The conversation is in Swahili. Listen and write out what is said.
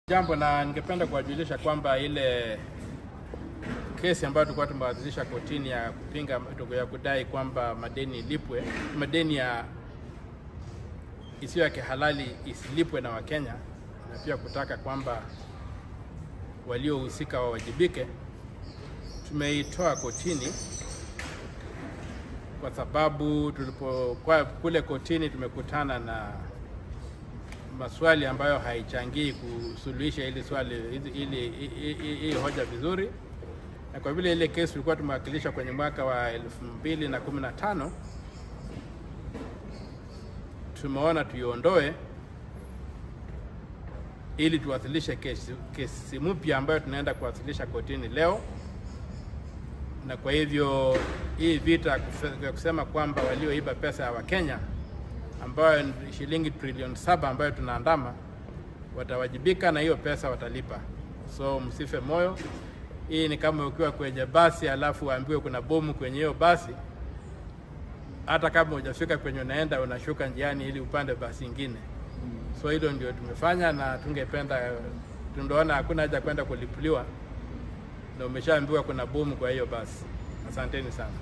Jambo na ningependa kuwajulisha kwamba ile kesi ambayo tulikuwa tumewasilisha kotini ya kupinga ya kudai kwamba madeni ilipwe, madeni ya isiyo ya kihalali isilipwe na Wakenya, na pia kutaka kwamba waliohusika wawajibike, tumeitoa kotini kwa sababu tulipokuwa kule kotini tumekutana na maswali ambayo haichangii kusuluhisha ili swali ili hoja vizuri, na kwa vile ile kesi tulikuwa tumewakilisha kwenye mwaka wa 2015 tumeona tuiondoe ili tuwasilishe kesi mpya ambayo tunaenda kuwasilisha kotini leo. Na kwa hivyo hii vita ya kusema kwamba walioiba pesa ya Wakenya ambayo ni shilingi trilioni 7 ambayo tunaandama watawajibika na hiyo pesa watalipa. So msife moyo. Hii ni kama ukiwa kwenye basi alafu uambiwe kuna bomu kwenye hiyo basi, hata kama hujafika kwenye unaenda unashuka njiani ili upande basi nyingine. So hilo ndio tumefanya, na tungeona hakuna haja kwenda kulipuliwa na umeshaambiwa kuna bomu kwa hiyo basi. Asanteni sana.